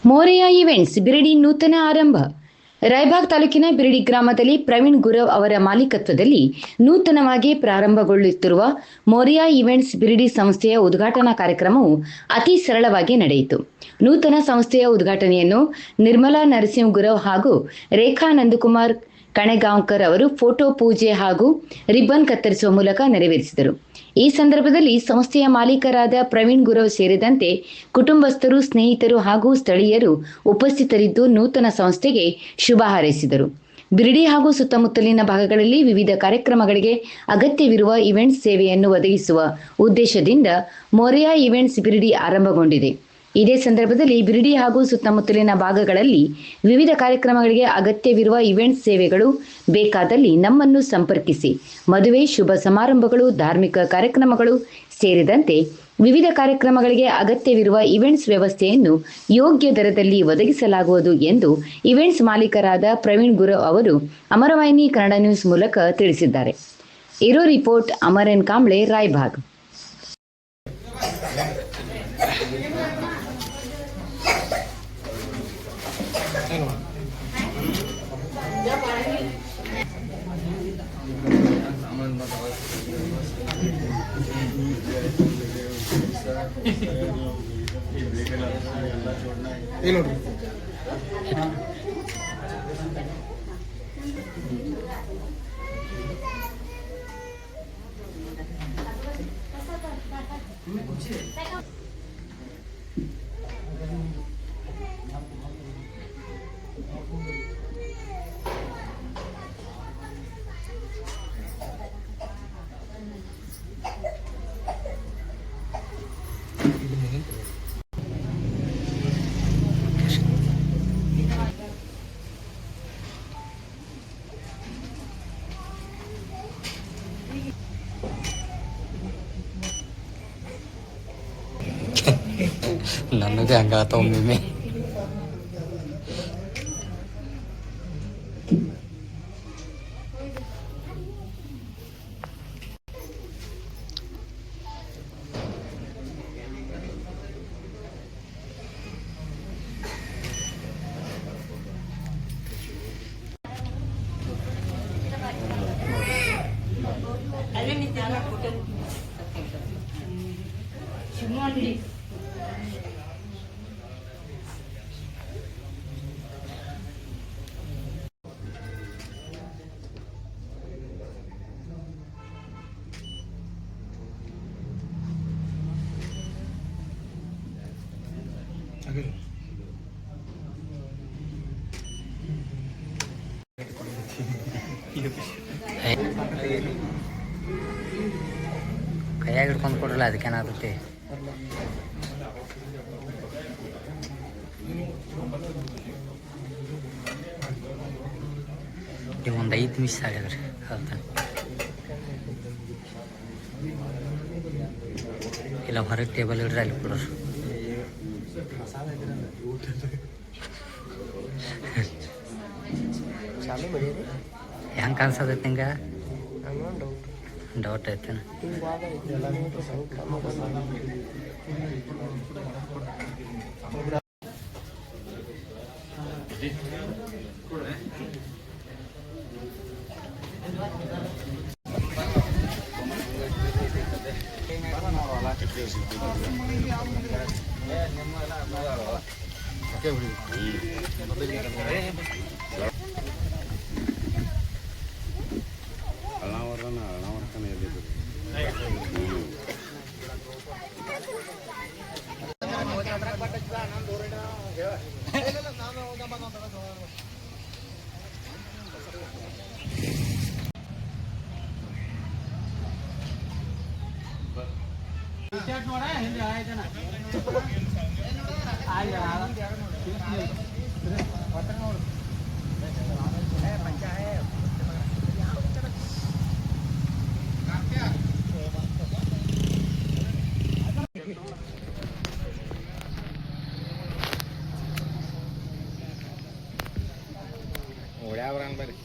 Morya events Biradi ನೂತನ ಆರಂಭ. ರಾಯಬಾಗ್ ತಾಲೂಕಿನ ಬಿರಡಿ ಗ್ರಾಮದಲ್ಲಿ ಪ್ರವೀಣ್ ಗುರವ್ ಅವರ ಮಾಲೀಕತ್ವದಲ್ಲಿ ನೂತನವಾಗಿ ಪ್ರಾರಂಭಗೊಳ್ಳುತ್ತಿರುವ ಮೋರೆಯಾ ಇವೆಂಟ್ಸ್ ಬಿರಡಿ ಸಂಸ್ಥೆಯ ಉದ್ಘಾಟನಾ ಕಾರ್ಯಕ್ರಮವು ಅತಿ ಸರಳವಾಗಿ ನಡೆಯಿತು. ನೂತನ ಸಂಸ್ಥೆಯ ಉದ್ಘಾಟನೆಯನ್ನು ನಿರ್ಮಲಾ ನರಸಿಂಹ ಗುರವ್ ಹಾಗೂ ರೇಖಾ ನಂದಕುಮಾರ್ ಕಣೆಗಾಂವ್ಕರ್ ಅವರು ಫೋಟೋ ಪೂಜೆ ಹಾಗೂ ರಿಬ್ಬನ್ ಕತ್ತರಿಸುವ ಮೂಲಕ ನೆರವೇರಿಸಿದರು. ಈ ಸಂದರ್ಭದಲ್ಲಿ ಸಂಸ್ಥೆಯ ಮಾಲೀಕರಾದ ಪ್ರವೀಣ್ ಗುರವ್ ಸೇರಿದಂತೆ ಕುಟುಂಬಸ್ಥರು, ಸ್ನೇಹಿತರು ಹಾಗೂ ಸ್ಥಳೀಯರು ಉಪಸ್ಥಿತರಿದ್ದು ನೂತನ ಸಂಸ್ಥೆಗೆ ಶುಭ ಹಾರೈಸಿದರು. ಬಿರಡಿ ಹಾಗೂ ಸುತ್ತಮುತ್ತಲಿನ ಭಾಗಗಳಲ್ಲಿ ವಿವಿಧ ಕಾರ್ಯಕ್ರಮಗಳಿಗೆ ಅಗತ್ಯವಿರುವ ಇವೆಂಟ್ಸ್ ಸೇವೆಯನ್ನು ಒದಗಿಸುವ ಉದ್ದೇಶದಿಂದ ಮೋರೆಯಾ ಇವೆಂಟ್ಸ್ ಬಿರಡಿ ಆರಂಭಗೊಂಡಿದೆ. ಇದೇ ಸಂದರ್ಭದಲ್ಲಿ ಬಿರಡಿ ಹಾಗೂ ಸುತ್ತಮುತ್ತಲಿನ ಭಾಗಗಳಲ್ಲಿ ವಿವಿಧ ಕಾರ್ಯಕ್ರಮಗಳಿಗೆ ಅಗತ್ಯವಿರುವ ಇವೆಂಟ್ಸ್ ಸೇವೆಗಳು ಬೇಕಾದಲ್ಲಿ ನಮ್ಮನ್ನು ಸಂಪರ್ಕಿಸಿ. ಮದುವೆ, ಶುಭ ಸಮಾರಂಭಗಳು, ಧಾರ್ಮಿಕ ಕಾರ್ಯಕ್ರಮಗಳು ಸೇರಿದಂತೆ ವಿವಿಧ ಕಾರ್ಯಕ್ರಮಗಳಿಗೆ ಅಗತ್ಯವಿರುವ ಇವೆಂಟ್ಸ್ ವ್ಯವಸ್ಥೆಯನ್ನು ಯೋಗ್ಯ ದರದಲ್ಲಿ ಒದಗಿಸಲಾಗುವುದು ಎಂದು ಇವೆಂಟ್ಸ್ ಮಾಲೀಕರಾದ ಪ್ರವೀಣ್ ಗುರವ್ ಅವರು ಅಮರವಾಹಿನಿ ಕನ್ನಡ ನ್ಯೂಸ್ ಮೂಲಕ ತಿಳಿಸಿದ್ದಾರೆ. ಇರೋ ರಿಪೋರ್ಟ್ ಅಮರ್ ಎನ್ ಕಾಂಬ್ಳೆ, ರಾಯಬಾಗ್. ನನಗೆ ಹಂಗಾತ ಒಮ್ಮೆ. ಕೈಯಾಗಿ ಹಿಡ್ಕೊಂಡು ಕೊಡಲ್ಲ, ಅದಕ್ಕೇನಾಗುತ್ತೆ. ಈಗ ಒಂದು 5 ನಿಮಿಷ ಆಗಿದ್ರಿ ಹೇಳ್ತಾನೆ. ಇಲ್ಲ ಹೊರಗೆ ಟೇಬಲ್ ಇಡ್ರಿ, ಅಲ್ಲಿ ಕೊಡೋರು. ಹೆಂಗೆ ಕಾಣಿಸತೈತಿ ನಿಂಗೆ? ಡೌಟ್ ಐತೇನ? ಬರ್ರಿ.